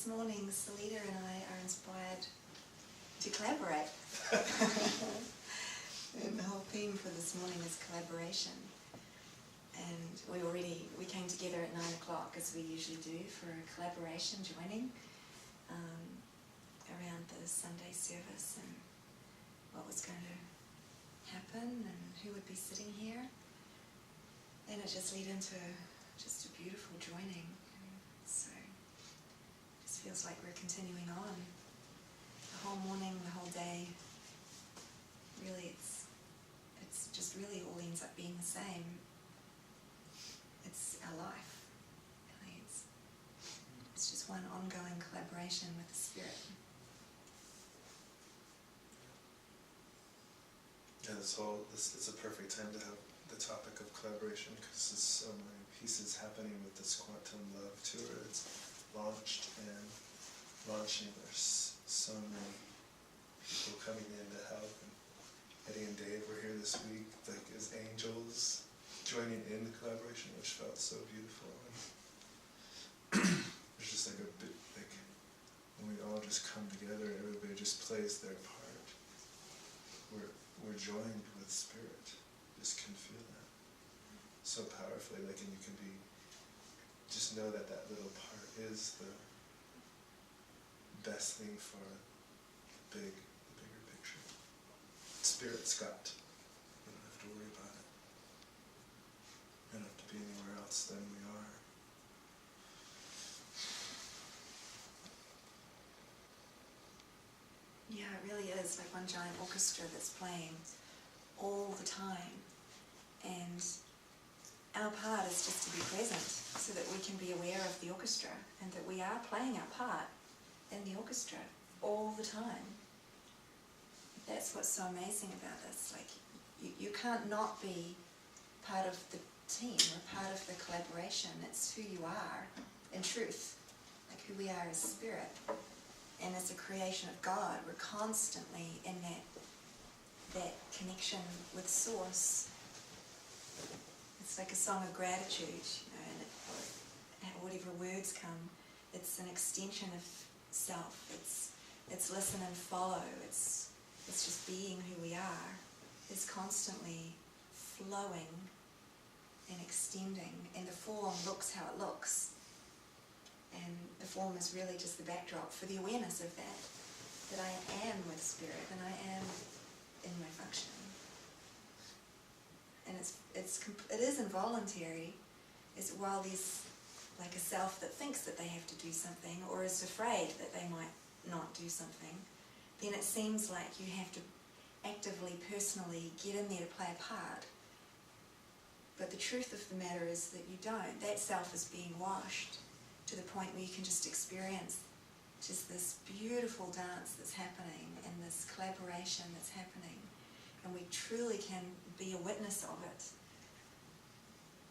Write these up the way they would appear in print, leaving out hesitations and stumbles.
this morning Salita and I are inspired to collaborate. And the whole theme for this morning is collaboration. And we came together at 9 o'clock, as we usually do, for a collaboration joining around the Sunday service and what was going to happen and who would be sitting here. And it just led into just a beautiful joining. So it just feels like we're continuing on. The whole morning, the whole day, really it's just really all ends up being the same. It's our life. Really. It's just one ongoing collaboration with the Spirit. Yeah, it's a perfect time to have the topic of collaboration because there's so many pieces happening with this Quantum Love Tour. It's launched and launching. There's so many people coming in to help. And Eddie and Dave were here this week, like as angels, joining in the collaboration, which felt so beautiful. And there's just like a bit, like when we all just come together and everybody just plays their part. We're joined with Spirit. Just can feel that so powerfully. Like, and you can just know that that little part is the best thing for the bigger picture. Spirit's got. You don't have to worry about it. You don't have to be anywhere else than we are. Yeah, it really is like one giant orchestra that's playing all the time. And our part is just to be present so that we can be aware of the orchestra and that we are playing our part in the orchestra all the time. That's what's so amazing about this. Like, you can't not be part of the team or part of the collaboration. It's who you are in truth, like who we are as Spirit. And as a creation of God, we're constantly in that connection with Source. It's like a song of gratitude, and whatever words come, it's an extension of self. It's listen and follow. It's just being who we are. Is constantly flowing and extending, and the form looks how it looks. And the form is really just the backdrop for the awareness of that I am with Spirit and I am in my function. And it is involuntary. It's while there's like a self that thinks that they have to do something or is afraid that they might not do something, then it seems like you have to actively, personally get in there to play a part. But the truth of the matter is that you don't. That self is being washed to the point where you can just experience just this beautiful dance that's happening and this collaboration that's happening. And we truly can be a witness of it.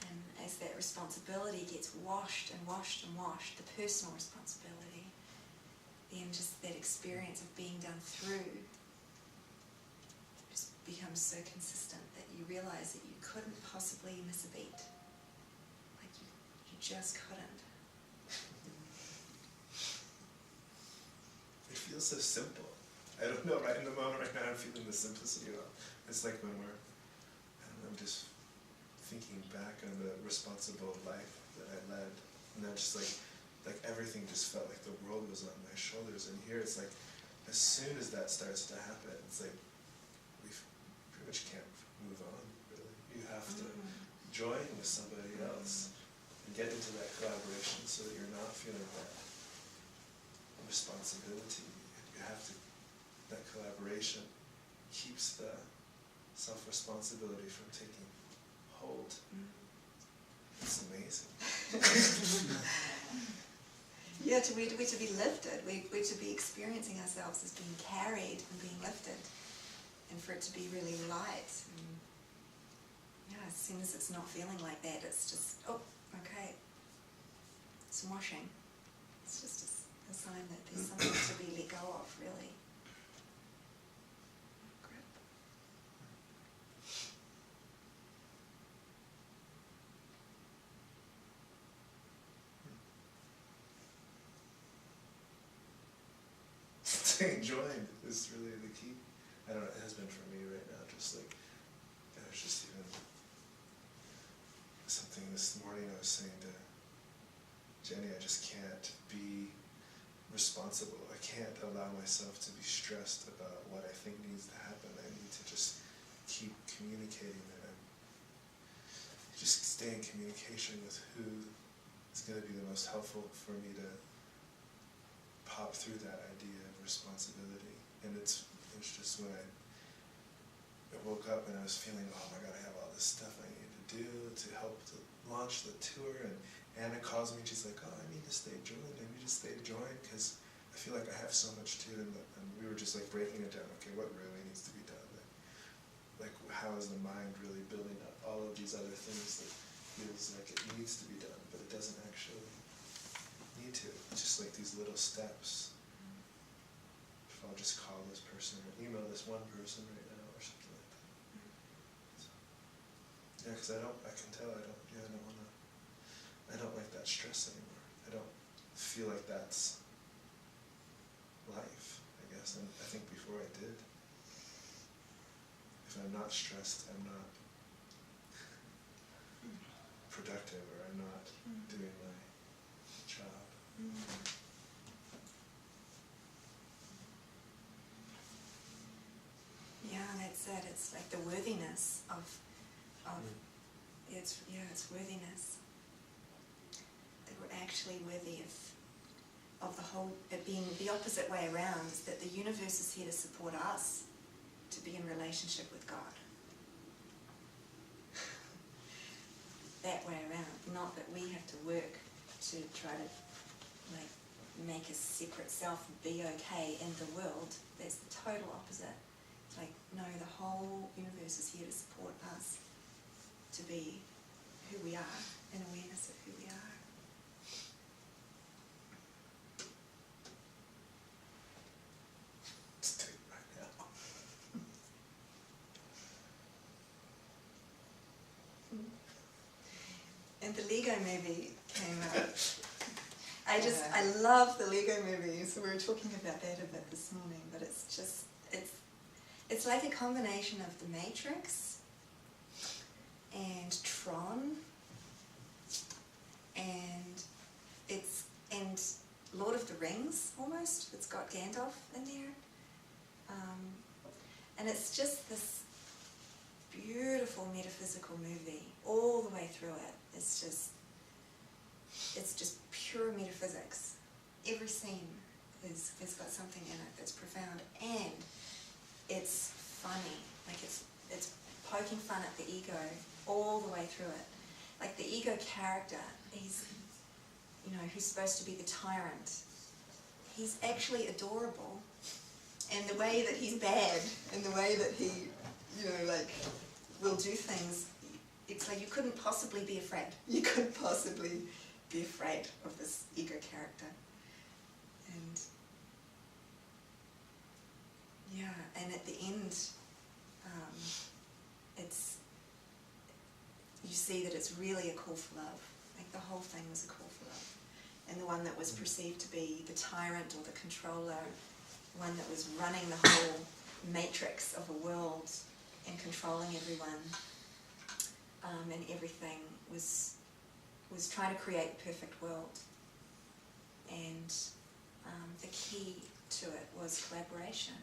And as that responsibility gets washed and washed and washed, the personal responsibility, then just that experience of being done through just becomes so consistent that you realize that you couldn't possibly miss a beat. Like you just couldn't. It feels so simple. I don't know, right in the moment right now I'm feeling the simplicity of it. It's like when I'm just thinking back on the responsible life that I led, and then just like everything just felt like the world was on my shoulders, and here it's like, as soon as that starts to happen, it's like, we pretty much can't move on, really. You have to join with somebody else and get into that collaboration so that you're not feeling that responsibility. You have to, that collaboration keeps the self-responsibility from taking hold. It's amazing. Yeah, we're to be lifted. We're to be experiencing ourselves as being carried and being lifted, and for it to be really light. And yeah, as soon as it's not feeling like that, it's just, oh, okay, it's washing. It's just a sign that there's something to be let go of, really. joined is really the key. I don't know, it has been for me right now, just like, there's just even something this morning I was saying to Jenny, I just can't be responsible. I can't allow myself to be stressed about what I think needs to happen. I need to just keep communicating that I'm just stay in communication with who is going to be the most helpful for me to pop through that idea of responsibility. And it's just when I woke up and I was feeling, oh my God, I have all this stuff I need to do to help to launch the tour, and Anna calls me and she's like, oh, I need to stay joined, because I feel like I have so much too, and we were just like breaking it down, okay, what really needs to be done? Like how is the mind really building up all of these other things that feels like it needs to be done, but it doesn't actually need to. It's just like these little steps. If I'll just call this person or email this one person right now or something like that. So, yeah, because I can tell I don't like that stress anymore. I don't feel like that's life, I guess. And I think before I did. If I'm not stressed, I'm not productive, or I'm not doing my job. Yeah, that's it. It's like the worthiness of it's worthiness. That we're actually worthy of the whole, it being the opposite way around, is that the universe is here to support us to be in relationship with God. That way around, not that we have to work to try to make a separate self be okay in the world. That's the total opposite. It's like, no, the whole universe is here to support us to be who we are, in awareness of who we are. And the Lego movie came out. I love the Lego movie, so we were talking about that a bit this morning, but it's like a combination of The Matrix and Tron and Lord of the Rings almost. It's got Gandalf in there. And it's just this beautiful metaphysical movie all the way through it. It's just pure metaphysics. Every scene has got something in it that's profound, and it's funny. Like it's poking fun at the ego all the way through it. Like the ego character, he's who's supposed to be the tyrant. He's actually adorable, and the way that he's bad, and the way that he, will do things. It's like you couldn't possibly be afraid. You couldn't possibly be afraid of this ego character. And and at the end, you see that it's really a call for love. Like the whole thing was a call for love. And the one that was perceived to be the tyrant or the controller, one that was running the whole matrix of a world and controlling everyone, and everything was trying to create the perfect world. And the key to it was collaboration.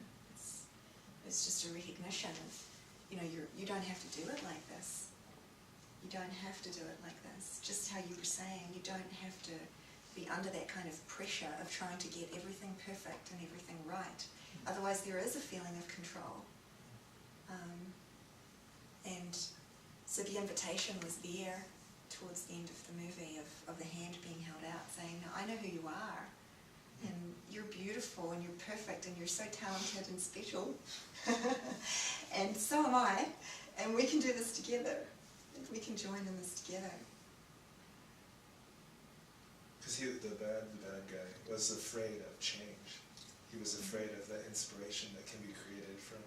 It's just a recognition of, you don't have to do it like this. You don't have to do it like this. Just how you were saying, you don't have to be under that kind of pressure of trying to get everything perfect and everything right. Otherwise there is a feeling of control. And so the invitation was there towards the end of the movie of the hand being held out saying, no, I know who you are, and you're beautiful and you're perfect and you're so talented and special, and so am I, and we can do this together. We can join in this together. Because the bad guy was afraid of change. He was afraid of the inspiration that can be created from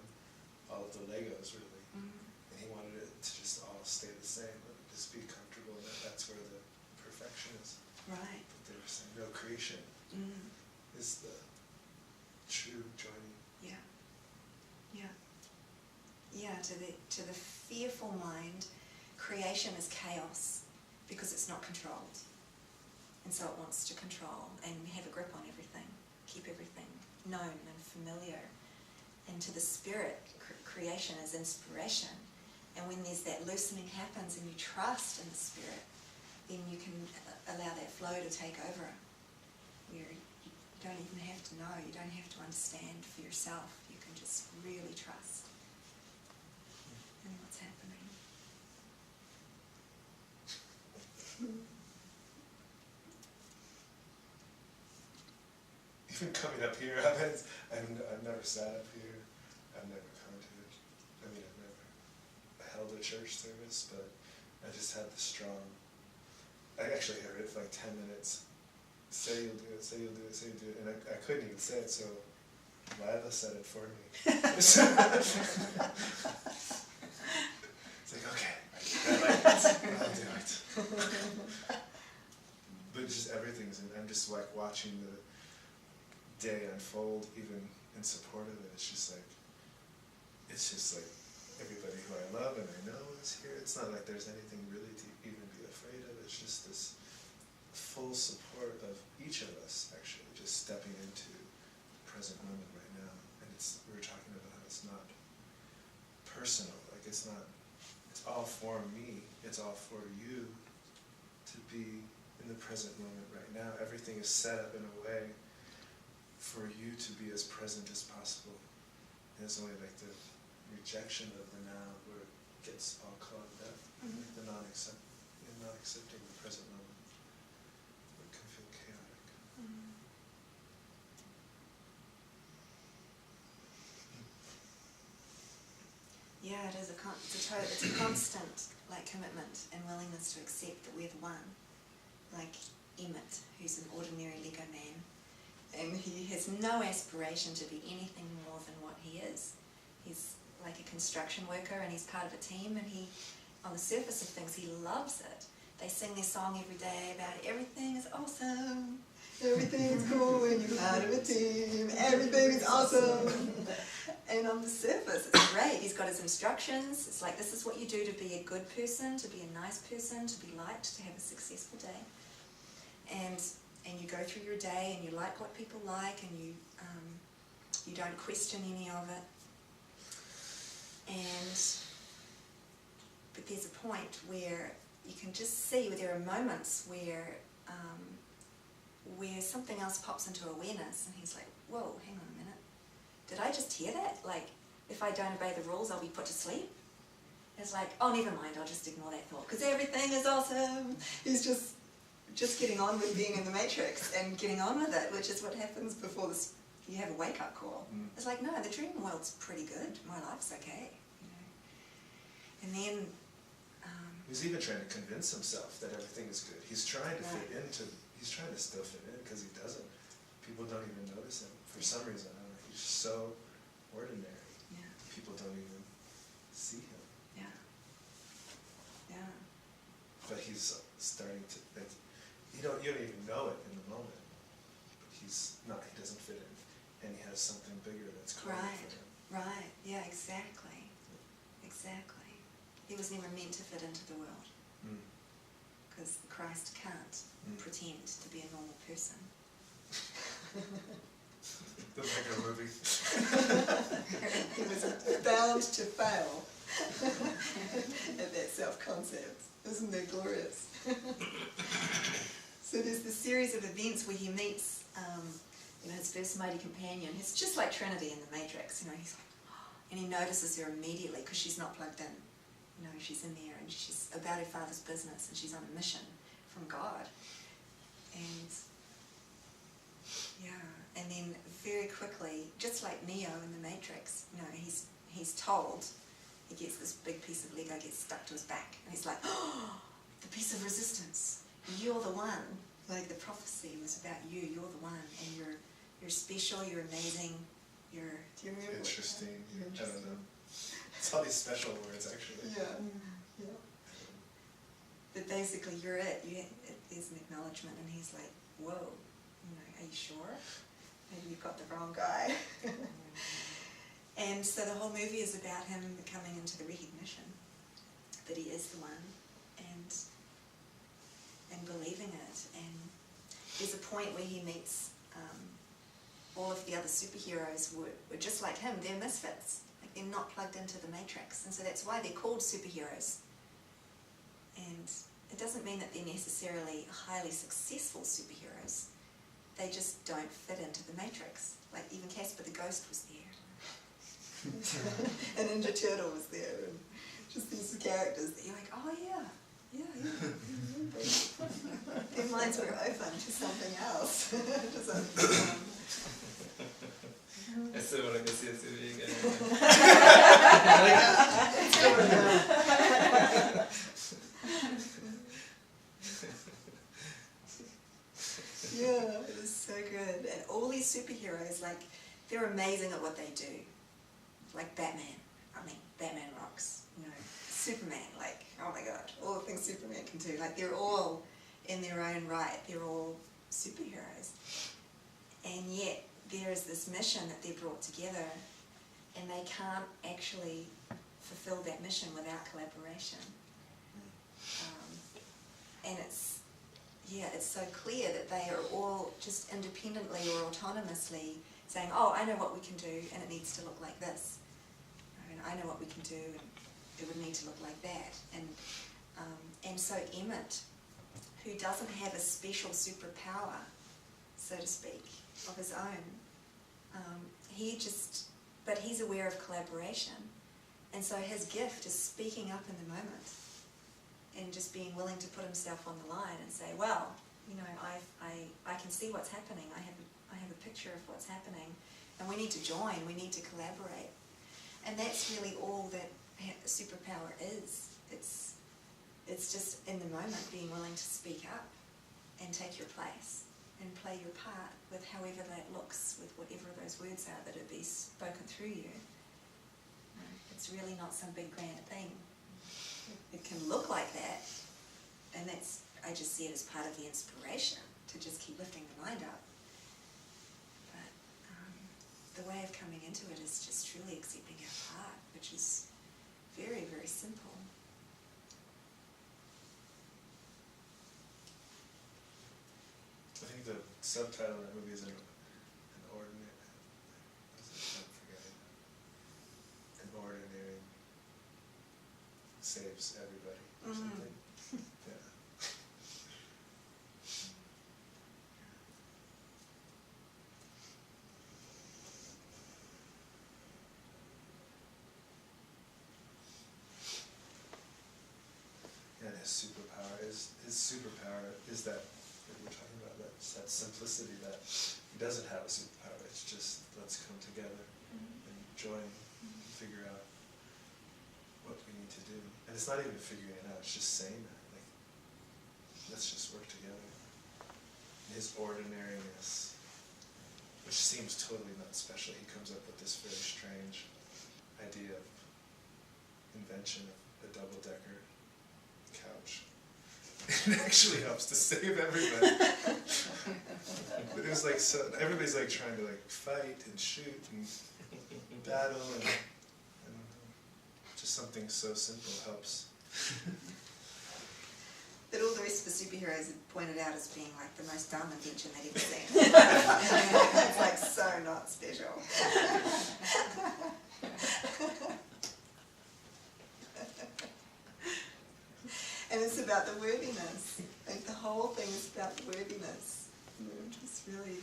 all of the Legos, really. And he wanted it to just all stay the same, but just be comfortable, and that's where the perfection is. Right. But they were saying, no, creation is the true joining. Yeah. To the fearful mind, creation is chaos because it's not controlled. And so it wants to control and have a grip on everything, keep everything known and familiar. And to the spirit, creation is inspiration. And when there's that loosening happens and you trust in the spirit, then you can allow that flow to take over. Where you don't even have to know, you don't have to understand for yourself. You can just really trust in what's happening. Even coming up here, I've never sat up here. I've never come to it. I mean, I've never held a church service, but I just had the strong. I actually heard it for like 10 minutes. Say you'll do it, say you'll do it, say you'll do it. And I couldn't even say it, so Lila said it for me. It's like, okay, I like it, I'll do it. But just everything's, and I'm just like watching the day unfold, even in support of it. It's just like everybody who I love and I know is here. It's not like there's anything really to even be afraid of. It's just this full support of each of us, actually, just stepping into the present moment right now. And we were talking about how it's not personal, like it's all for me, it's all for you to be in the present moment right now. Everything is set up in a way for you to be as present as possible. And it's only like the rejection of the now where it gets all clogged up, like the not accepting the present moment. It can feel chaotic. Yeah, it is it's a constant commitment and willingness to accept that we're the one. Like Emmett, who's an ordinary Lego man, and he has no aspiration to be anything more than what he is. He's like a construction worker and he's part of a team, and he, on the surface of things, he loves it. They sing their song every day about everything is awesome, everything is cool when you're part of a team, everything is awesome. And on the surface, it's great. He's got his instructions. It's like, this is what you do to be a good person, to be a nice person, to be liked, to have a successful day. And you go through your day and you like what people like, and you don't question any of it. But there's a point where you can just see there are moments where something else pops into awareness, and he's like, whoa, hang on a minute. Did I just hear that? Like, if I don't obey the rules, I'll be put to sleep? It's like, oh, never mind, I'll just ignore that thought, because everything is awesome. He's just getting on with being in the matrix and getting on with it, which is what happens before you have a wake-up call. It's like, no, the dream world's pretty good. My life's okay. And then... he's even trying to convince himself that everything is good. He's trying to fit into... He's trying to still fit in, because he doesn't. People don't even notice him. For some reason, I don't know, he's so ordinary. Yeah. People don't even see him. Yeah. But he's starting to... You don't even know it in the moment. But he doesn't fit in. And he has something bigger that's calling for him. Right, yeah, exactly. Exactly. He was never meant to fit into the world. Because Christ can't pretend to be a normal person. The Lego movie. He was bound to fail at that self-concept. Isn't that glorious? So there's this series of events where he meets his first mighty companion. It's just like Trinity in the Matrix. He's like, and he notices her immediately because she's not plugged in. She's in there and she's about her father's business and she's on a mission from God. And then very quickly, just like Neo in the Matrix, he's told, he gets this big piece of Lego, gets stuck to his back, and he's like, oh, the piece of resistance, you're the one. Like the prophecy was about you, you're the one, and you're special, you're amazing, do you remember? Interesting. I don't know. It's all these special words, actually. Yeah. But basically, you're it. There's an acknowledgement, and he's like, whoa, are you sure? maybe you've got the wrong guy. And so the whole movie is about him coming into the recognition that he is the one, and believing it. And there's a point where he meets all of the other superheroes were just like him. They're misfits. Like, they're not plugged into the matrix, and so that's why they're called superheroes. And it doesn't mean that they're necessarily highly successful superheroes. They just don't fit into the matrix. Like, even Casper the Ghost was there. And Ninja Turtle was there. And just these characters that you're like, oh yeah. Their minds were open to something else. To something I still want to go see this movie again. Yeah, it is so good. And all these superheroes, like, they're amazing at what they do. Like Batman. I mean, Batman rocks. You know, Superman, like, oh my god, all the things Superman can do. Like, they're all in their own right. They're all superheroes. And yet, there is this mission that they're brought together, and they can't actually fulfill that mission without collaboration. And it's so clear that they are all just independently or autonomously saying, oh, I know what we can do, and it needs to look like this. And I know what we can do, and it would need to look like that. And so Emmett, who doesn't have a special superpower, so to speak, of his own, but he's aware of collaboration. And so his gift is speaking up in the moment and just being willing to put himself on the line and say, well, you know, I can see what's happening. I have a picture of what's happening, and we need to join. We need to collaborate. And that's really all that superpower is. It's just in the moment being willing to speak up and take your place and play your part with however that looks, with whatever those words are that are be spoken through you. It's really not some big grand thing. It can look like that, and I just see it as part of the inspiration to just keep lifting the mind up. But the way of coming into it is just truly accepting our part, which is very, very simple. I think the subtitle of that movie is an ordinary. What is it? I'm forgetting. An ordinary saves everybody or something. Yeah. And his superpower is that we're talking about, that simplicity, that he doesn't have a superpower. It's just, let's come together and join, figure out what we need to do. And it's not even figuring it out, it's just saying that, like, let's just work together. His ordinariness, which seems totally not special, he comes up with this very strange idea of invention of a double-decker couch. It actually helps to save everybody. But it was like, so everybody's like trying to like fight and shoot and battle, and I don't know, just something so simple helps. That all the rest of the superheroes had pointed out as being like the most dumb invention they'd ever seen. It's like so not special. And it's about the worthiness. Like, the whole thing is about the worthiness. You know, just really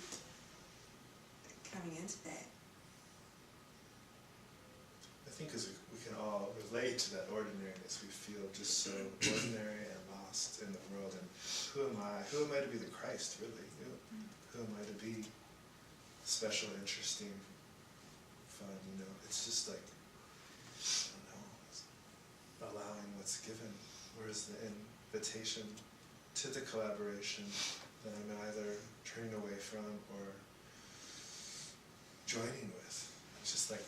coming into that. I think as we can all relate to that ordinariness, we feel just so ordinary and lost in the world. And who am I? Who am I to be the Christ, really? Who am I to be special, interesting, fun? You know, it's just like, I don't know, allowing what's given. Whereas the invitation to the collaboration that I'm either turning away from or joining with. It's just like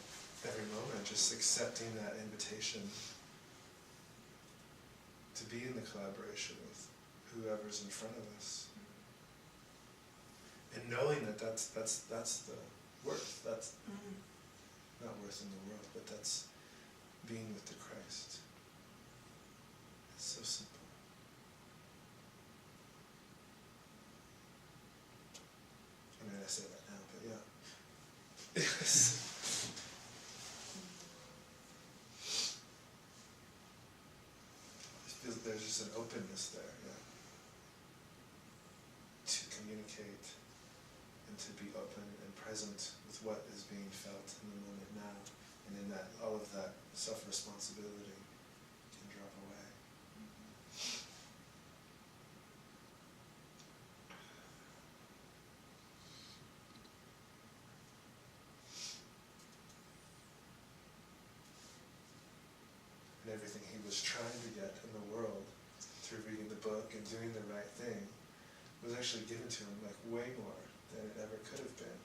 every moment, just accepting that invitation to be in the collaboration with whoever's in front of us. And knowing that that's the worth, that's Mm. not worth in the world, but that's being with the Christ. It's so simple. I mean, I say that now, but yeah. Yes. It feels there's just an openness there, yeah. To communicate and to be open and present with what is being felt in the moment now. And in that, all of that self-responsibility can drop away. And everything he was trying to get in the world through reading the book and doing the right thing was actually given to him like way more than it ever could have been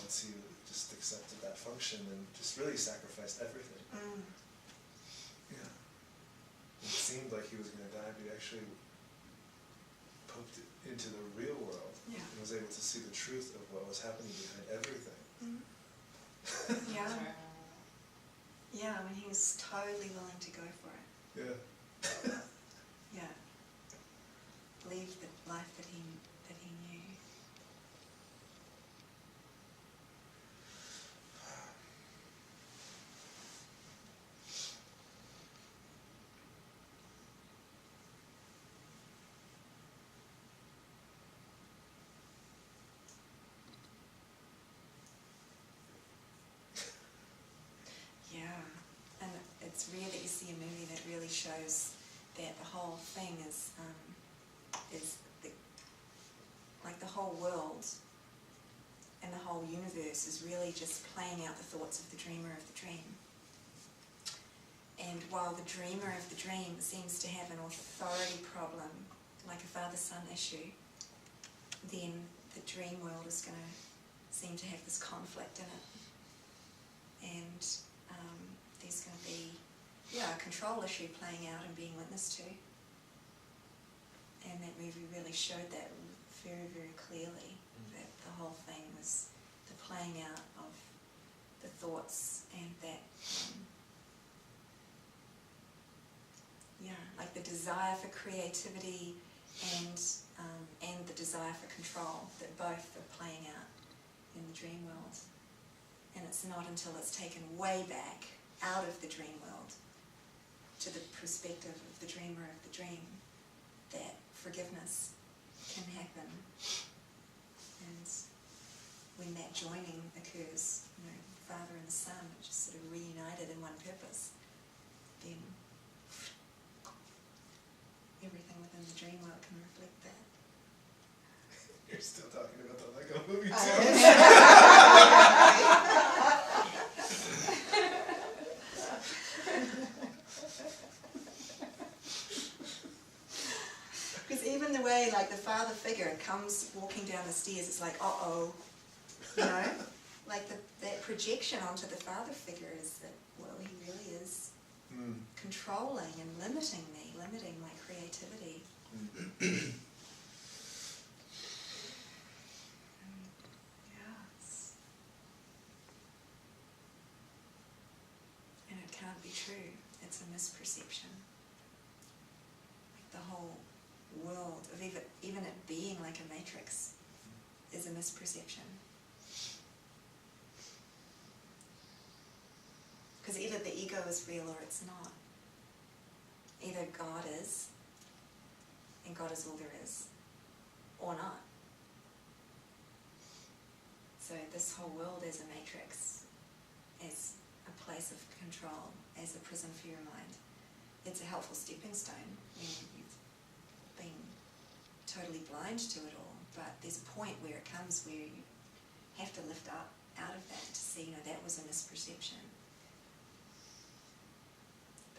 once he just accepted that function and just really sacrificed everything. Mm. Yeah. It seemed like he was going to die, but he actually poked it into the real world Yeah. and was able to see the truth of what was happening behind everything. Mm. Yeah. Yeah, when he was totally willing to go for it. Yeah. Yeah. Leave the life that he knew. Yeah, and it's rare that you see a movie that really shows that the whole thing is the, like the whole world and the whole universe is really just playing out the thoughts of the dreamer of the dream. And while the dreamer of the dream seems to have an authority problem, like a father-son issue, then the dream world is going to seem to have this conflict in it. And there's going to be, a control issue playing out and being witnessed to. And that movie really showed that very, very clearly, that the whole thing was the playing out of the thoughts and that, like the desire for creativity and the desire for control, that both are playing out in the dream world. And it's not until it's taken way back out of the dream world to the perspective of the dreamer of the dream that forgiveness can happen. And when that joining occurs, the Father and the Son are just sort of reunited in one purpose, then everything within the dream world can reflect that. You're still talking about the Lego movie I Because even the way, like, the father figure comes walking down the stairs, it's like, uh-oh, like that projection onto the father figure is that, well, he really is controlling and limiting me, limiting my creativity. Yes. And it can't be true. It's a misperception. Like the whole world of even it being like a matrix is a misperception. Because either the ego is real or it's not. Either God is, and God is all there is, or not. So this whole world is a matrix, as a place of control, as a prison for your mind. It's a helpful stepping stone when you've been totally blind to it all, but there's a point where it comes where you have to lift up out of that to see, that was a misperception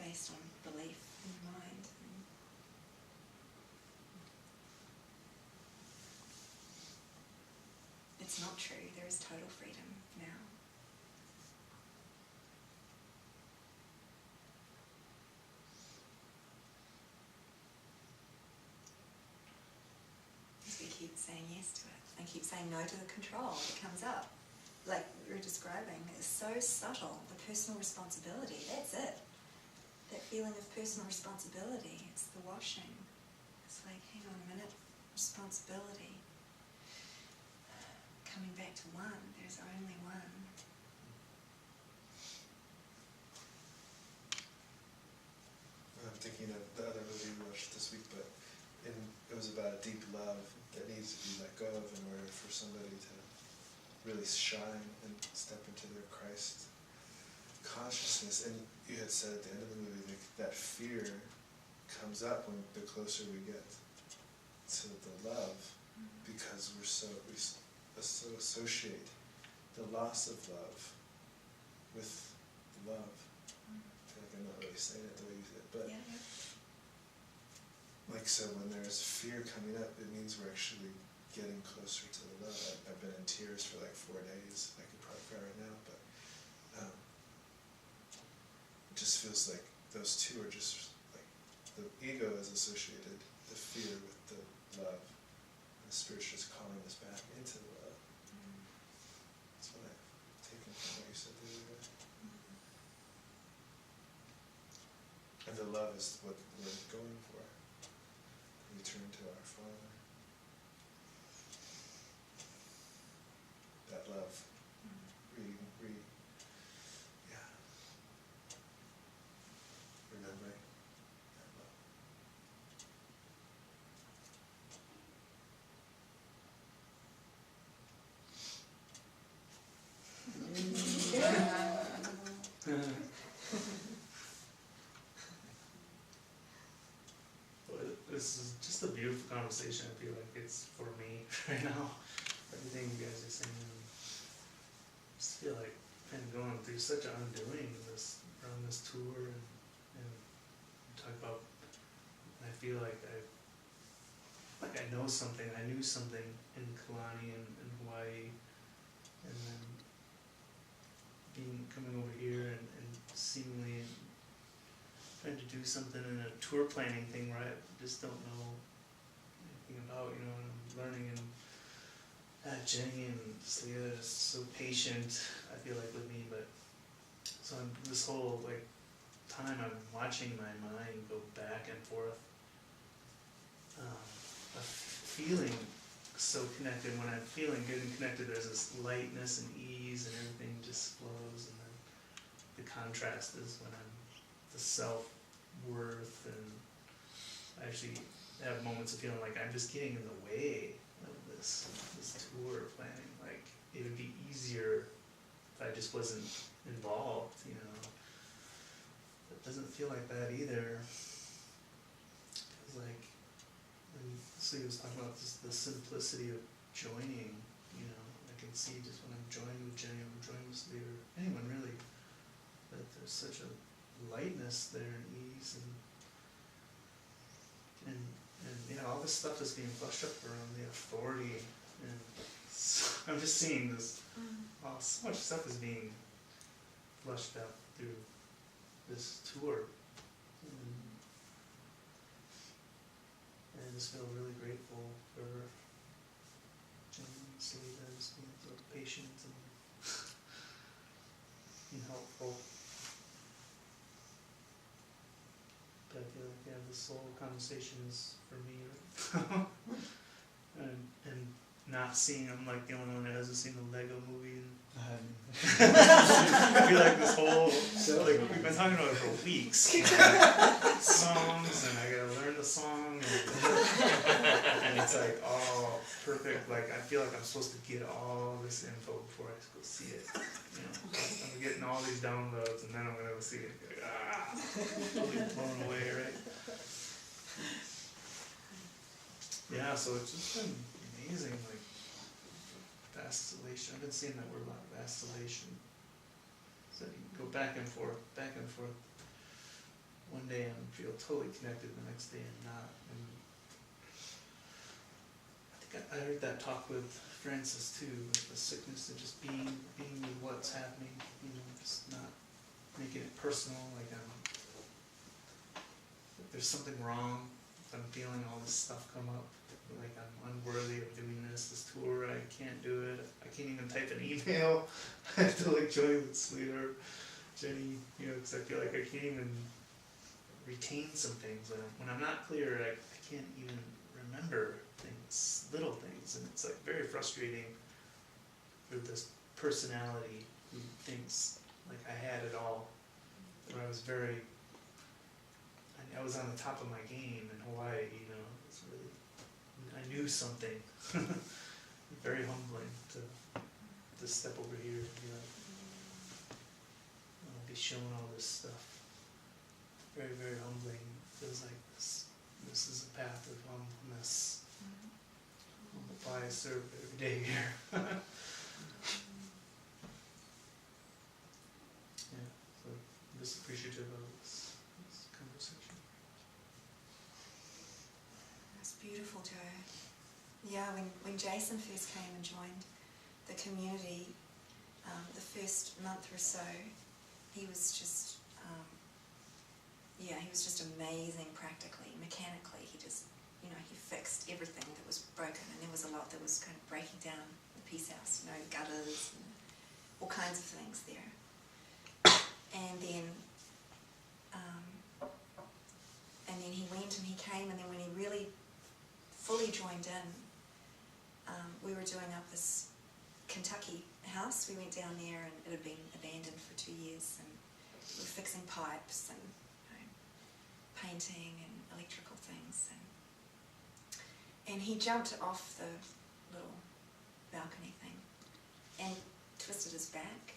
based on belief in your mind. It's not true. There is total freedom now. As we keep saying yes to it. and keep saying no to the control that comes up. Like you're describing, it's so subtle, the personal responsibility, that's it. That feeling of personal responsibility, it's the washing. It's like, hang on a minute, responsibility. Coming back to one, there's only one. I'm thinking of the other movie we watched this week, but it was about a deep love that needs to be let go of in order for somebody to really shine and step into their Christ consciousness. And you had said at the end of the movie that fear comes up when the closer we get to the love, because we so associate the loss of love with love. I feel like I'm not really saying it the way you said it, but Yeah. like, so when there's fear coming up, it means we're actually getting closer to the love. I've been in tears for like 4 days. I could probably cry right now, but it just feels like those two are just like, the ego is associated, the fear with the love, and the Spirit's just calling us back into the love. That's what I've taken from what you said the other day. And the love is what we're going for. Return to our Father. That love. Remembering that love. Well, this is just a beautiful conversation. I feel like it's for me right now. Everything you guys are saying. I just feel like I'm going through such an undoing around this tour, and talk about. I feel like I know something. I knew something in Kalani and Hawaii, and then coming over here and seemingly trying to do something in a tour planning thing where I just don't know anything about, and I'm learning, and Jenny and Salita is so patient, I feel like, with me, but so this whole time I'm watching my mind go back and forth, of feeling so connected. When I'm feeling good and connected, there's this lightness and ease, and everything just flows, and then the contrast is when I'm the self-worth, and I actually have moments of feeling like I'm just getting in the way of this tour planning. Like, it would be easier if I just wasn't involved, It doesn't feel like that either. It's like, when Salita was talking about the simplicity of joining, I can see just when I'm joining with Jenny, or I'm joining with Salita, or anyone really, that there's such a lightness there, and ease, and all this stuff is being flushed up around the authority, and so I'm just seeing this, so much stuff is being flushed out through this tour, and I just feel really grateful for Jenny and Salita just being so patient and helpful. But I feel like, this whole conversation is for me, right? and not seeing, I'm like the only one that hasn't seen the Lego movie. I feel like this whole, we've been talking about it for weeks. Songs, and I gotta learn the song, and it's like all perfect. Like, I feel like I'm supposed to get all this info before I go see it. I'm getting all these downloads, and then I'm gonna go see it. I'll be blown away, right? Yeah, so it's just been amazing, vacillation. I've been seeing that word a lot, vacillation. So you can go back and forth. One day I feel totally connected, the next day I'm not. And I think I heard that talk with Francis too, with the sickness of just being with what's happening, just not making it personal, like there's something wrong, if I'm feeling all this stuff come up, like I'm unworthy of doing this tour, I can't do it, I can't even type an email, I have to like join with Salita, Jenny, you know, because I feel like I can't even retain some things. When I'm not clear, I can't even remember things, little things, and it's like very frustrating for this personality who thinks like I had it all, where I was very, I was on the top of my game in Hawaii, you know, it's really, I knew something. Very humbling to step over here and be like, be shown all this stuff. Very, very humbling. Feels like this is a path of humbleness. Why I serve every day here. Yeah, so I'm just appreciative of this conversation. That's beautiful, Joe. Yeah, when Jason first came and joined the community, the first month or so, he was just, he was just amazing practically, mechanically. He just, he fixed everything that was broken, and there was a lot that was kind of breaking down the Peace House, gutters and all kinds of things there. And then he went and he came, and then when he really fully joined in, we were doing up this Kentucky house. We went down there, and it had been abandoned for 2 years, and we were fixing pipes and painting and electrical things, and he jumped off the little balcony thing and twisted his back.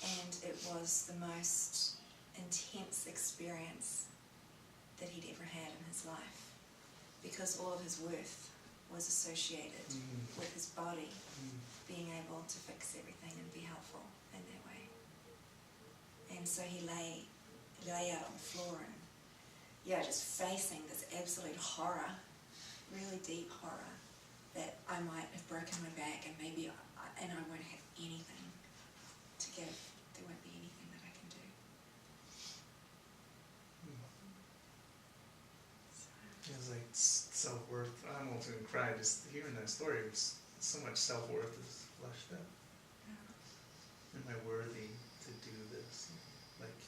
And it was the most intense experience that he'd ever had in his life, because all of his worth was associated with his body being able to fix everything and be helpful in that way. And so he lay out on the floor and just facing this absolute horror, really deep horror, that I might have broken my back and maybe I won't have anything to give. There won't be anything that I can do. It was like self-worth. I'm almost going to cry just hearing that story. It's so much self-worth is flushed out. Am I worthy to do this? Like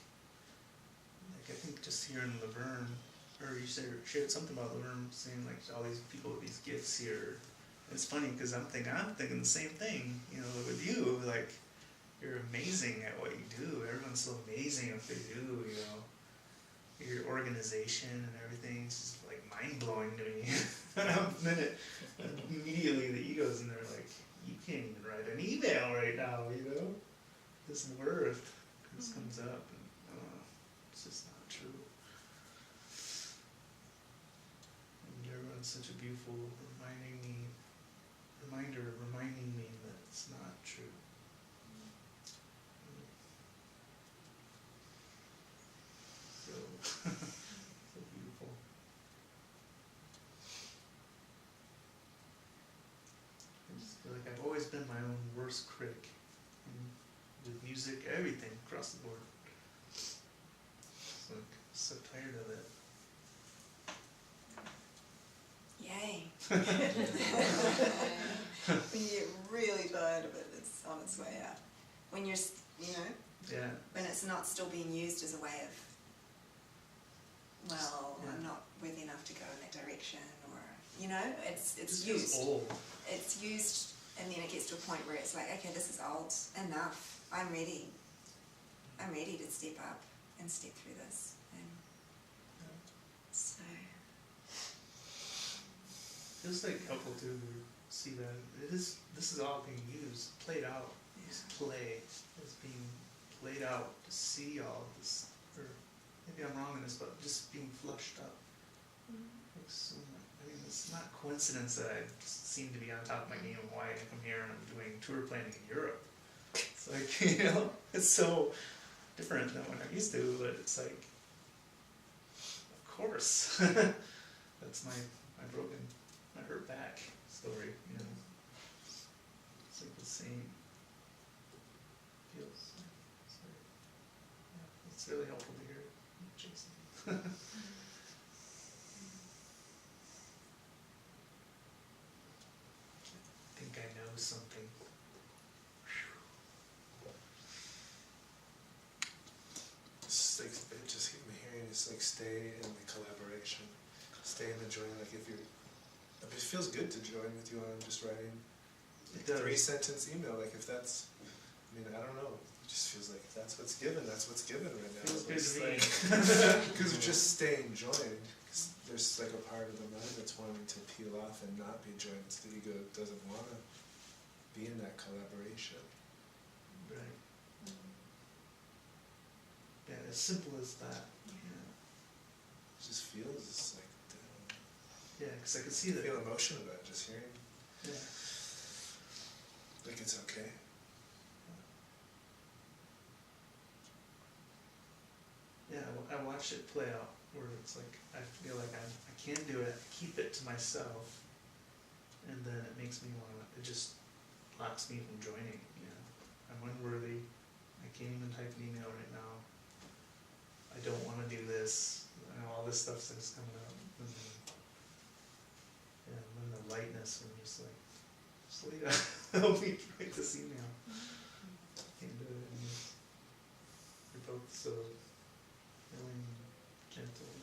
I think just hearing Laverne, or you shared something about Laverne saying like all these people with these gifts here. It's funny because I'm thinking the same thing, with you. Like, you're amazing at what you do. Everyone's so amazing at what they do, Your organization and everything is just like mind-blowing to me. And then immediately the ego's in there like, you can't even write an email right now, This worth just comes up, and it's just not true. And everyone's such a beautiful reminder reminding me that it's not true. So beautiful. I just feel like I've always been my own worst critic. With music, everything, across the board. So tired of it. Yay. When you get really tired of it, it's on its way out. When you're, when it's not still being used as a way of, I'm not worthy enough to go in that direction, or, it's used. Old. It's used, and then it gets to a point where it's like, okay, this is old, enough. I'm ready to step up and step through this. And so It's like helpful to see that this is all being used, played out. This play is being played out to see all this, or maybe I'm wrong in this, but just being flushed up. It's not coincidence that I just seem to be on top of my game in Hawaii and I come here and I'm doing tour planning in Europe. It's like, it's so different than what I'm used to, but it's like, of course. That's my hurt back story, It's like the same feels. It's really helpful to hear it, Jason. with something. Just keep me hearing. It's like stay in the collaboration, stay in the join. Like if it feels good to join with you on just writing It does. 3-sentence email. Like if that's, I mean, I don't know. It just feels like if that's what's given. That's what's given right now. Feels good to me. Because we're just staying joined. Cause there's like a part of the mind that's wanting to peel off and not be joined. So the ego doesn't want to be in that collaboration. Right. Yeah, as simple as that. Yeah. It just feels just like, Yeah, because I can see that. feel emotion about it, just hearing. Yeah. Like it's okay. Yeah, I watched it play out where it's like I feel like I can't do it. I keep it to myself, and then it makes me want to. It just blocks me from joining. You know, I'm unworthy. I can't even type an email right now. I don't want to do this. You know, all this stuff's just coming up. And then, yeah, and then the lightness when you're just like, Salita, help me write this email. Can't do it. And you're both so willing, gentle.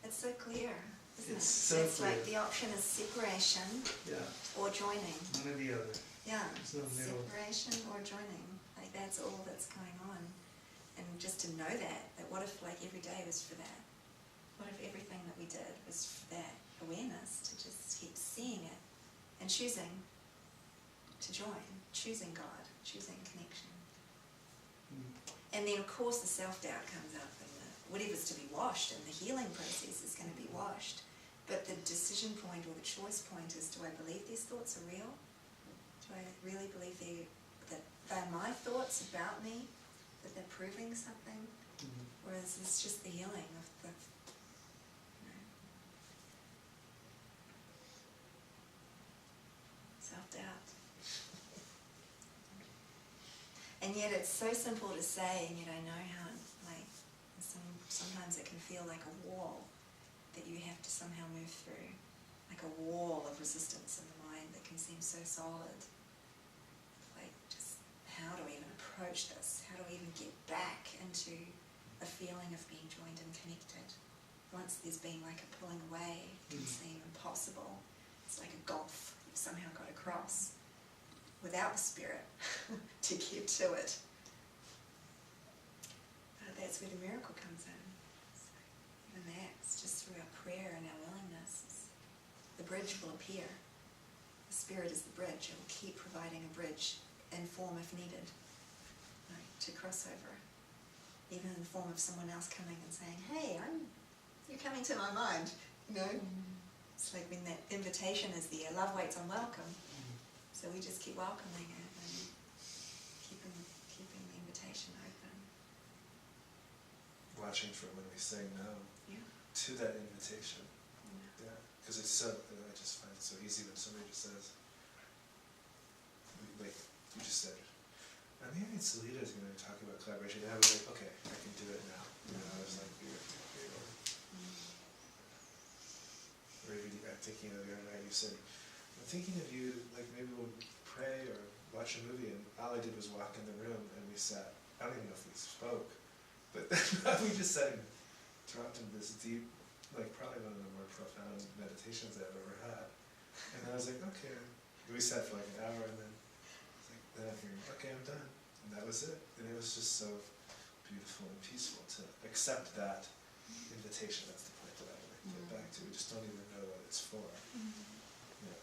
It's so clear, isn't It's it? so It's clear. like the option is separation Yeah, or joining. one or the other. Yeah, There's no middle. separation or joining. Like that's all that's going on. And just to know that what if like every day was for that? What if everything that we did was for that awareness, to just keep seeing it and choosing to join, choosing God, choosing connection. And then of course the self-doubt comes up, and whatever's to be washed, and the healing process is going to be washed. But the decision point or the choice point is, do I believe these thoughts are real? Do I really believe that they're my thoughts about me, that they're proving something? Or is this just the healing of the, self-doubt? And yet it's so simple to say, and yet I know how, like, sometimes it can feel like a wall that you have to somehow move through, like a wall of resistance in the mind that can seem so solid. Like, just how do I even approach this? How do I even get back into a feeling of being joined and connected? Once there's been like a pulling away, it can seem impossible. It's like a gulf you've somehow got to cross without the spirit to get to it. That's where the miracle comes in. So even that, it's just through our prayer and our willingness, the bridge will appear. The spirit is the bridge. It will keep providing a bridge in form if needed, right, to cross over. Even in the form of someone else coming and saying, hey, you're coming to my mind, you know? It's like when that invitation is there, love waits on welcome. So we just keep welcoming it and keeping the invitation open. Watching for when we say no to that invitation. Yeah, because it's so, I just find it so easy when somebody just says, like you just said, I'm hearing Salita is going to talk about collaboration, and I was like, okay, I can do it now. You know, I was like, or even, I'm thinking of the other night, you said, I'm thinking of you, like maybe we'll pray or watch a movie, and all I did was walk in the room, and we sat, I don't even know if we spoke, but we just sat and dropped into this deep, like probably one of the more profound meditations I've ever had. And I was like, okay, we sat for like an hour, and then I'm hearing, okay, I'm done. And that was it. And it was just so beautiful and peaceful to accept that invitation. That's the point that I would like to get back to. We just don't even know what it's for. Yeah.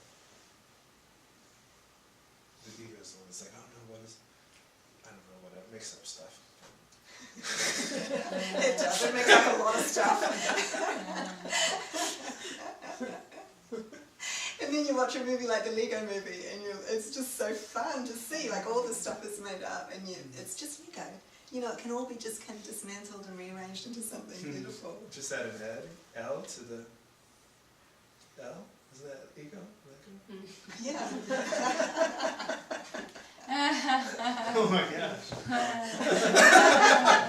The ego is the one that's like, oh no, what is, I don't know, whatever, makes up stuff. It does, it makes up a lot of stuff. And then you watch a movie like the Lego movie, and it's just so fun to see, like all this stuff is made up, and it's just Lego. You know, it can all be just kind of dismantled and rearranged into something beautiful. Just add an L to the L? Is that ego? Lego? Yeah. Oh my gosh.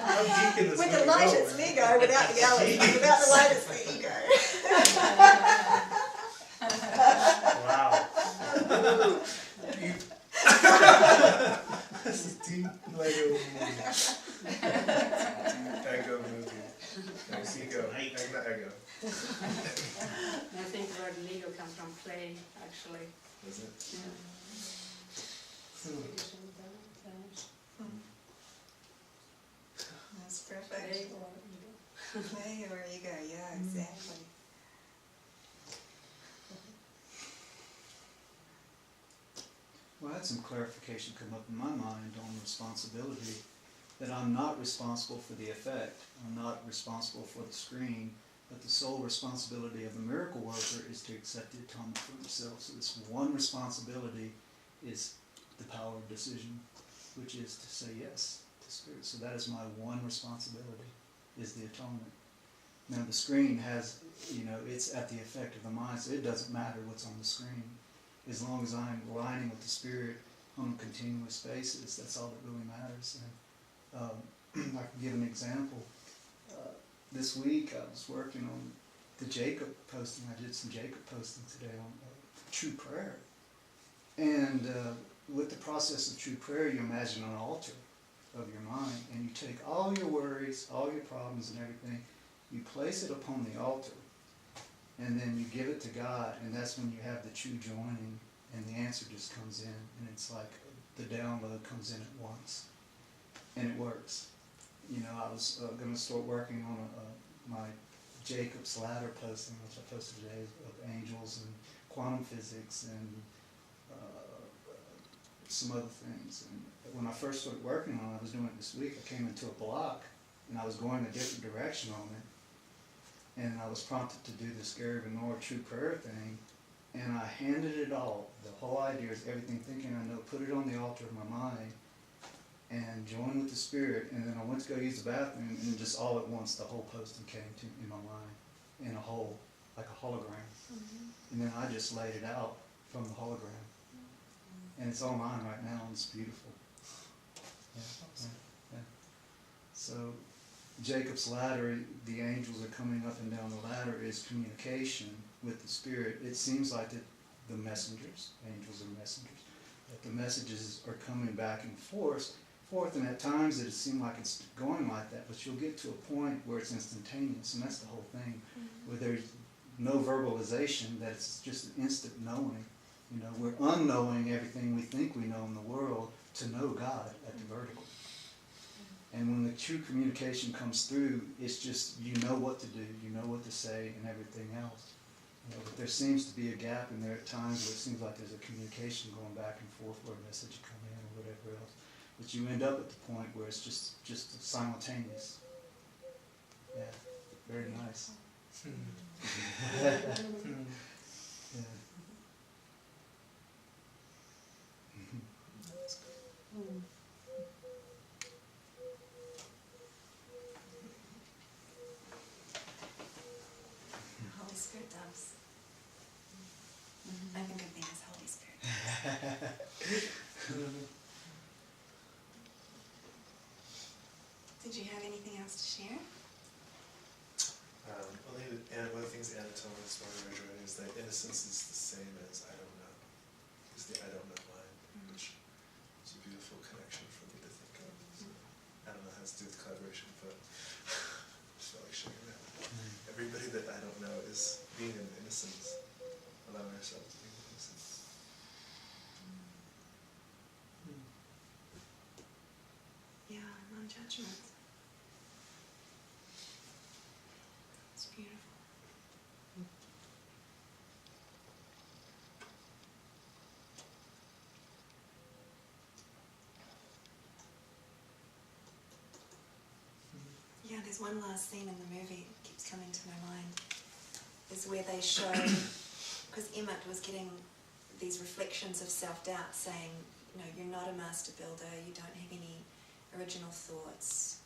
How deep in this With the movie light go? it's Lego, without the L, without the light it's the ego. Wow. I think the word Lego comes from play, actually. Is it? Yeah. Swedish and Danish. That's Play perfect. or ego. Play or ego, yeah, exactly. Well, I had some clarification come up in my mind on responsibility, that I'm not responsible for the effect, I'm not responsible for the screen, but the sole responsibility of the miracle worker is to accept the atonement for himself. So this one responsibility is the power of decision, which is to say yes to Spirit. So that is my one responsibility, is the atonement. Now the screen has, it's at the effect of the mind, so it doesn't matter what's on the screen. As long as I'm aligning with the Spirit on a continuous basis, that's all that really matters. And I can give an example. This week I was working on the Jacob posting. I did some Jacob posting today on true prayer. And with the process of true prayer, you imagine an altar of your mind, and you take all your worries, all your problems and everything, you place it upon the altar, and then you give it to God, and that's when you have the true joining, and the answer just comes in, and it's like the download comes in at once, and it works. I was going to start working on my Jacob's Ladder posting, which I posted today, of angels and quantum physics and some other things. And when I first started working on it, I was doing it this week, I came into a block, and I was going a different direction on it. And I was prompted to do this Gary Venora true prayer thing, and I handed it all, the whole idea is everything, thinking I know, put it on the altar of my mind, and joined with the Spirit, and then I went to go use the bathroom, and just all at once the whole posting came to in my mind, in a whole, like a hologram. And then I just laid it out from the hologram. And it's online right now, and it's beautiful. Yeah. So Jacob's Ladder, the angels are coming up and down the ladder, is communication with the Spirit. It seems like the messengers, angels are messengers, that the messages are coming back and forth, and at times it seems like it's going like that, but you'll get to a point where it's instantaneous, and that's the whole thing, where there's no verbalization, that it's just an instant knowing. We're unknowing everything we think we know in the world to know God at the vertical. And when the true communication comes through, it's just, you know what to do, you know what to say, and everything else. But there seems to be a gap in there at times where it seems like there's a communication going back and forth, where a message come in or whatever else. But you end up at the point where it's just simultaneous. Yeah, very nice. Yeah. The Holy Spirit does. I think of them as Holy Spirit. Did you have anything else to share? One of the things Anna told me this morning when I joined is that innocence is the same as I don't know. It's the I don't know mind, which is a beautiful connection for me to think of. So, I don't know how it has to do with collaboration, but I just felt like sharing that. Everybody that I don't know is being in innocence, allowing ourselves to be in innocence. Yeah, non-judgment. It's beautiful. Yeah, there's one last scene in the movie that keeps coming to my mind, is where they show, because Emmett was getting these reflections of self-doubt saying, you're not a master builder, you don't have any original thoughts,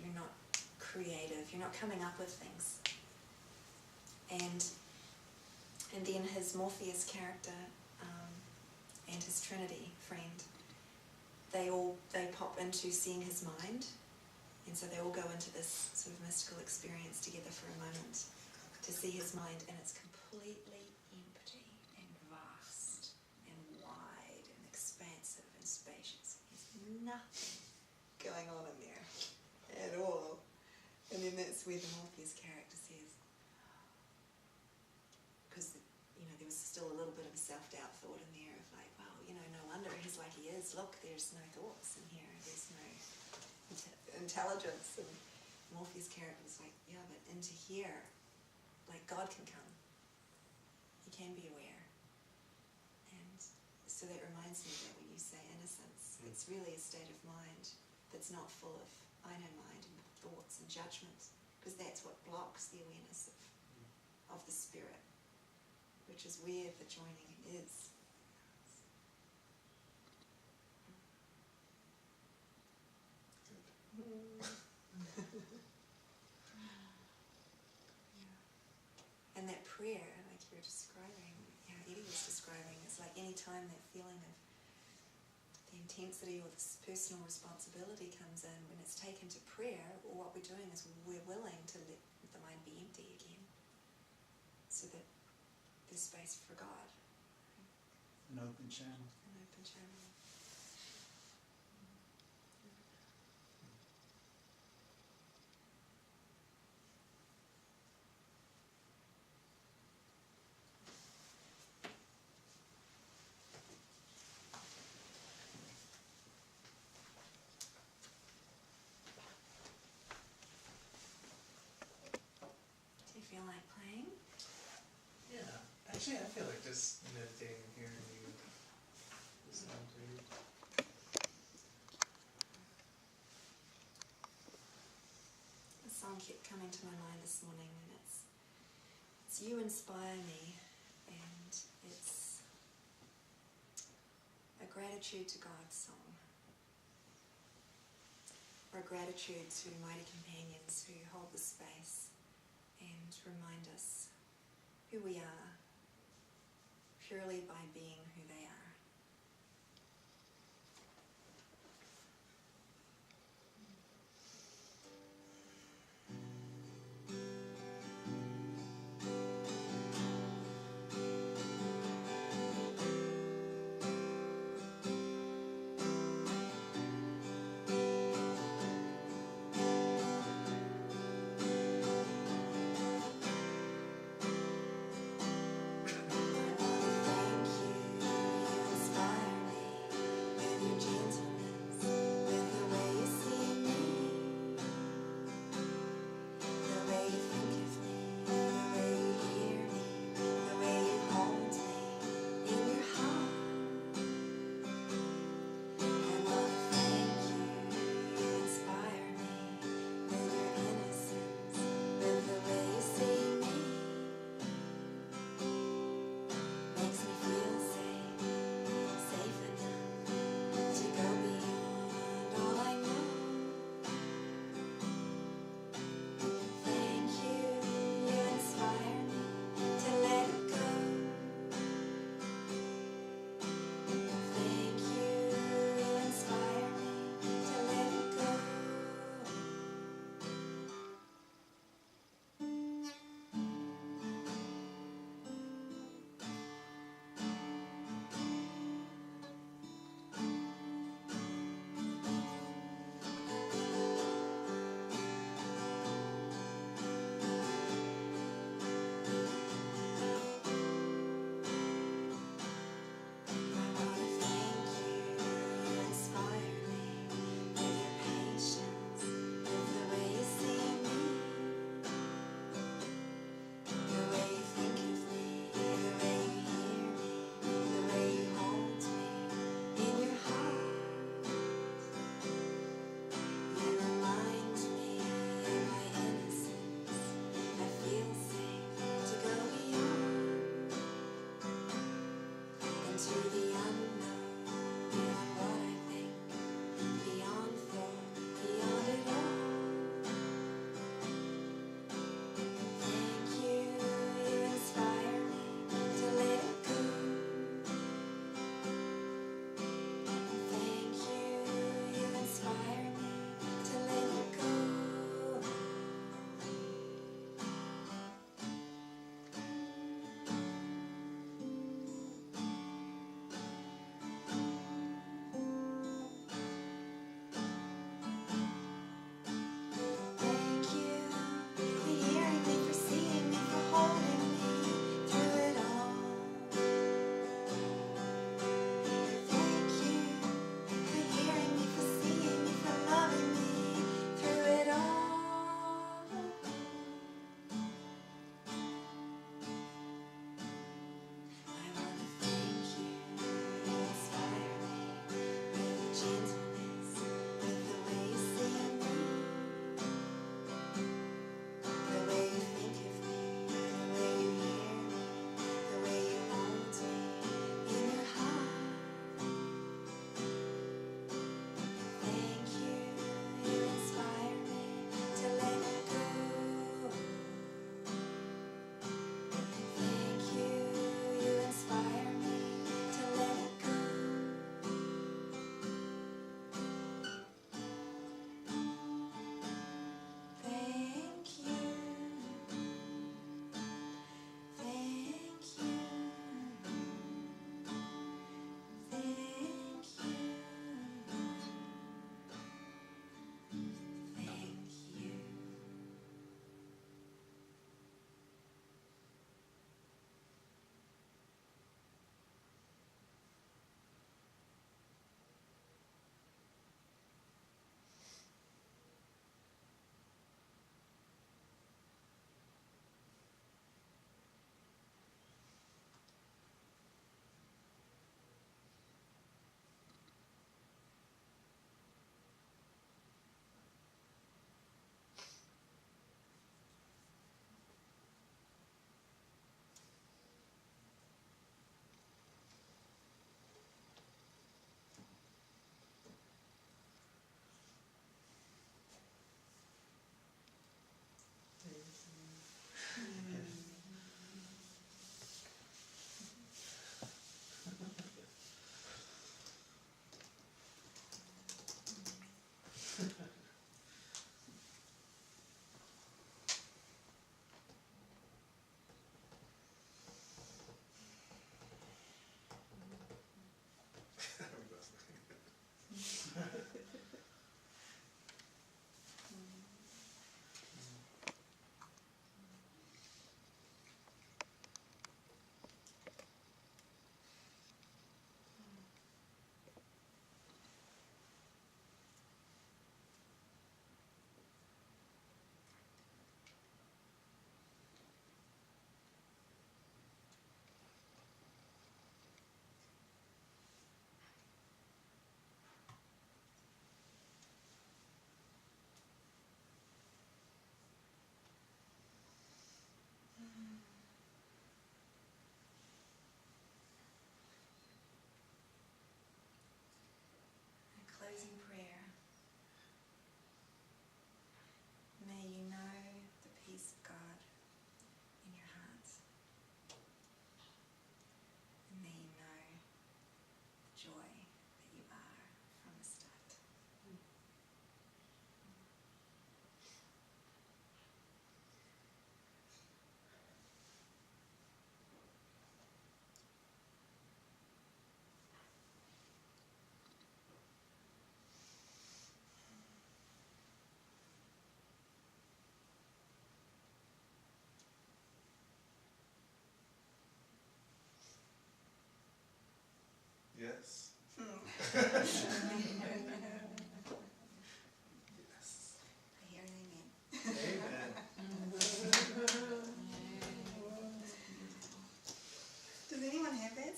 you're not creative, you're not coming up with things. And then his Morpheus character and his Trinity friend, they pop into seeing his mind, and so they all go into this sort of mystical experience together for a moment to see his mind, and it's completely empty and vast and wide and expansive and spacious. There's nothing going on in there at all. And then that's where the Morpheus character says, he's like he is, look, there's no thoughts in here, there's no intelligence. And Morpheus' character was like, yeah, but into here, like God can come. He can be aware. And so that reminds me that when you say innocence, it's really a state of mind that's not full of I know mind and thoughts and judgment, because that's what blocks the awareness of the spirit, which is where the joining is. And that prayer, like you were describing, Eddie was describing, it's like any time that feeling of the intensity or this personal responsibility comes in, when it's taken to prayer, what we're doing is we're willing to let the mind be empty again, so that there's space for God. An open channel. An open channel. Do you feel like playing? Yeah. Actually, I feel like just meditating and hearing you sound too. A song kept coming to my mind this morning, and it's You Inspire Me, and it's a gratitude to God song, or a gratitude to mighty companions who hold the space and remind us who we are purely by being who they are. Thank you.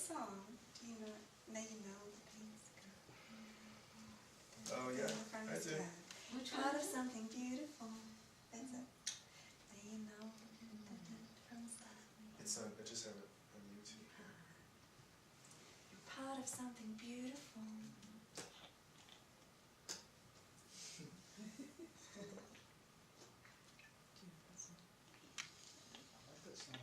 song. Do you know? Now you know the pain's Oh yeah, I do. Which Part one? of something beautiful. That's it. Now you know from inside. It's on. I just have it on YouTube. You're part of something beautiful. I like that song.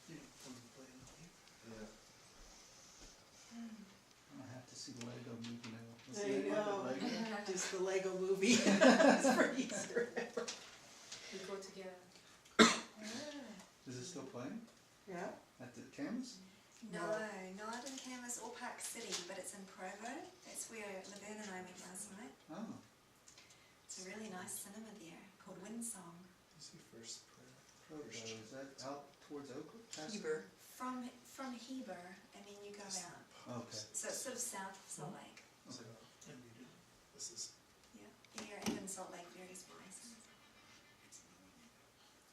You want to play it here? Yeah. I have to see the Lego movie now. What's I the name of know, it, Lego? just the Lego movie. It's pretty easy to remember. We go together. Is it still playing Yeah? at the Canvas? No, not in Canvas or Park City, but it's in Provo. That's where Laverne and I went last night. Oh, It's a really nice cinema there called Windsong. Is he first prayer? Provo, is that out towards Oakland? Past- Heber. From Heber, and then you go out. Okay. So it's sort of south of Salt Lake. So, Okay. this is. Yeah, you're in Salt Lake, various places.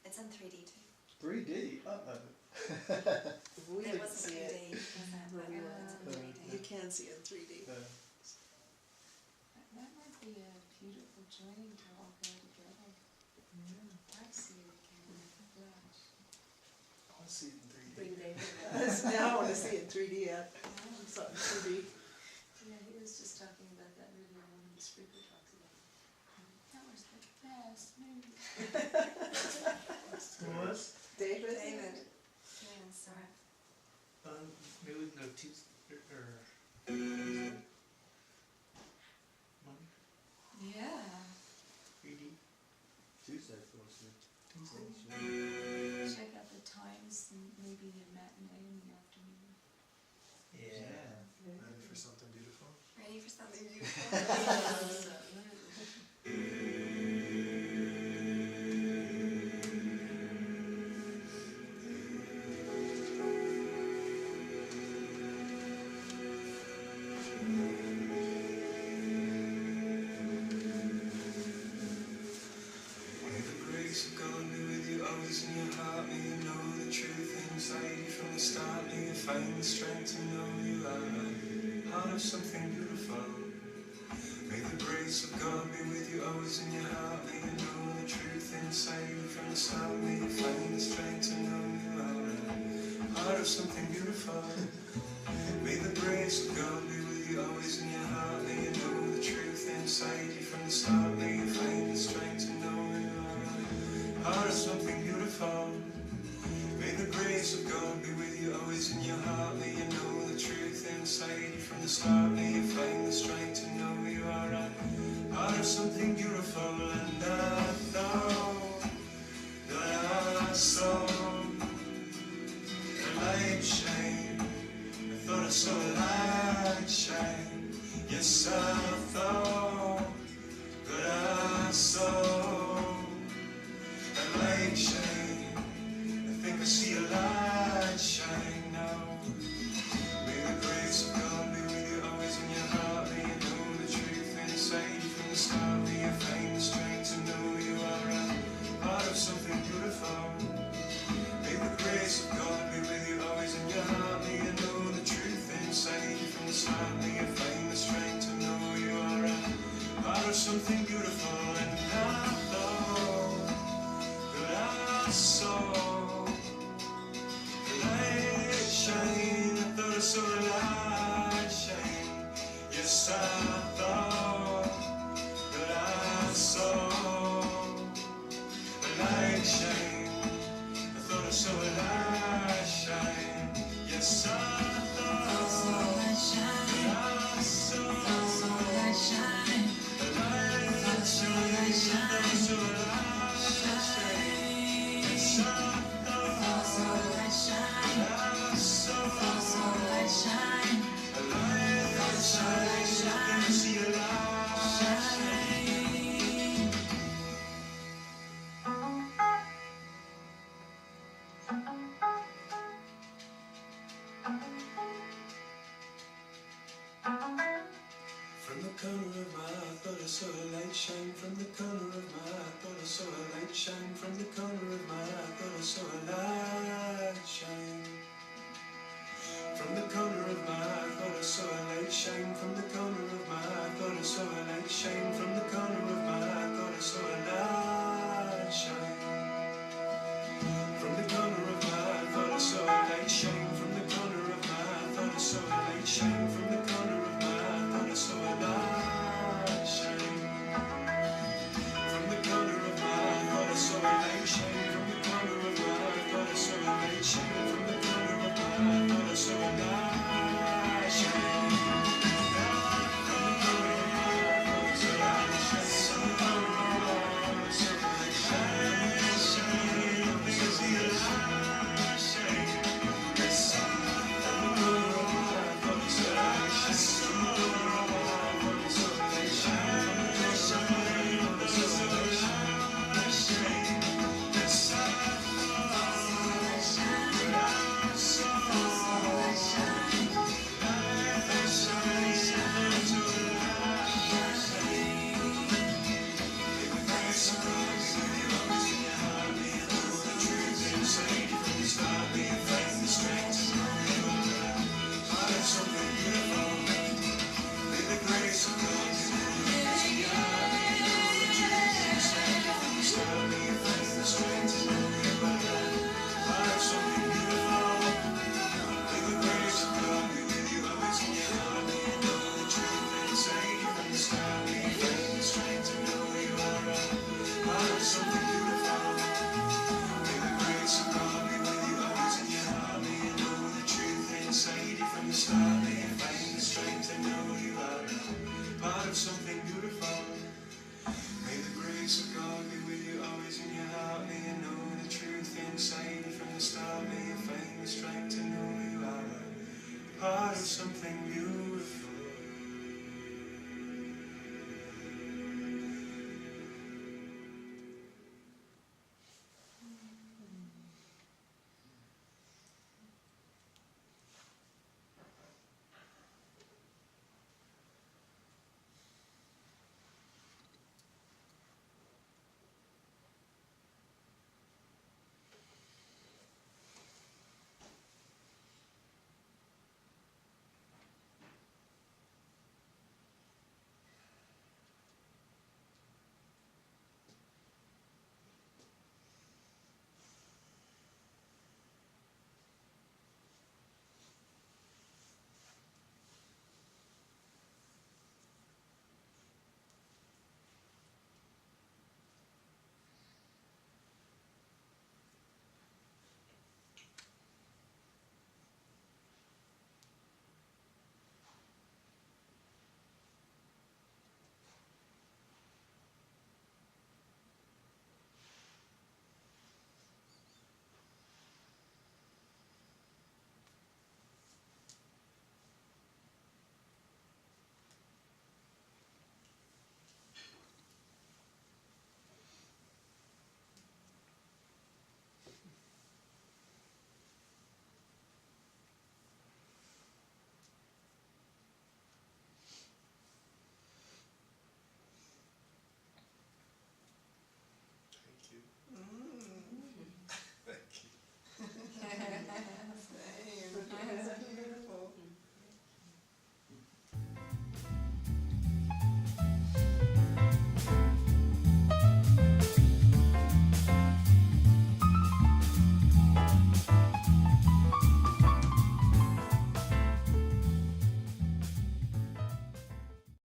It's in 3D too. 3D, uh-oh. We It didn't wasn't see 3D, it. was it? Where But we it's in were. 3D. You can see it in 3D. That might be a beautiful joining to all go together. I see it again. Gosh. I want to see it in 3D. Bring David Now I want to see it in 3D yet. Something 3D. Yeah, he was just talking about that movie, one of the speaker talks about. That was the best movie. Who was? David? David. Yeah, sorry. Maybe we can go Tuesday, or Monday, Yeah. 3D. Tuesday feels good. Check out the times and maybe a matinee in the afternoon. Yeah. Ready for something beautiful? Ready for something beautiful? May the grace of God be with you always in your heart. May you know the truth inside you from the start. May you find the strength to know you are part of something beautiful. May the grace of God be with you always in your heart. May you know the truth inside you from the start. May you find the strength to know you are part of something beautiful. May the grace of God be with you always in your heart. May you know the truth inside you from the start. May you find the strength to know you are part of something beautiful. May the grace of God be with you always in your heart. May you know the truth inside you from the start. May you find the strength to know you are part of something beautiful. And I thought that I saw the light shine. I thought I saw a light shine. Yes, I thought that I saw a light shine. I think I see a light shine now. May the grace of God be with you always in your heart. May you know the truth inside you from the start. May you find the strength to know you are a part of something beautiful. May the grace of God be with you always in your heart. May you know the truth inside you from the start. May you find the strength to know you are a part of something beautiful. And I thought that I saw the light shine. I thought I saw a light shine. Yes, I thought that I saw a light shine. I thought I saw a light shine. Yes, I thought that I saw a light shine. I saw a light shine. I saw a light shine. Yes, I thought I saw a light shine. I saw a light shine. A light shine. I see a light shine. corner of my eye, thought I saw a light shine. From the corner of my eye, thought I saw a light shine. From the corner of my eye, thought I saw a light shine. From the corner of my eye, thought I saw a light shine. From the corner of my eye, thought I saw a light shine. From the corner of my eye, thought I saw a light shine. From the corner of my eye, thought I saw a light shine. From the corner of my eye, thought I saw a light shine. From the corner of my eye, thought I saw a light shine. From the corner of my eye, thought I saw a light shine. From the corner of my eye, thought I saw a light shine. From the corner of my eye, thought I saw a light shine. From the corner of my eye, thought I saw a light shine. From the corner of my eye, thought I saw a light shine. Because the light shine. From the corner of my eye, thought I saw a light shine. From the corner of my eye, thought I saw a light shine. From the corner of my eye, thought I saw a light shine. Something beautiful. May the grace of God be with you always in your heart. May you know the truth inside you from the start. May you find the strength to know you are a part of something beautiful.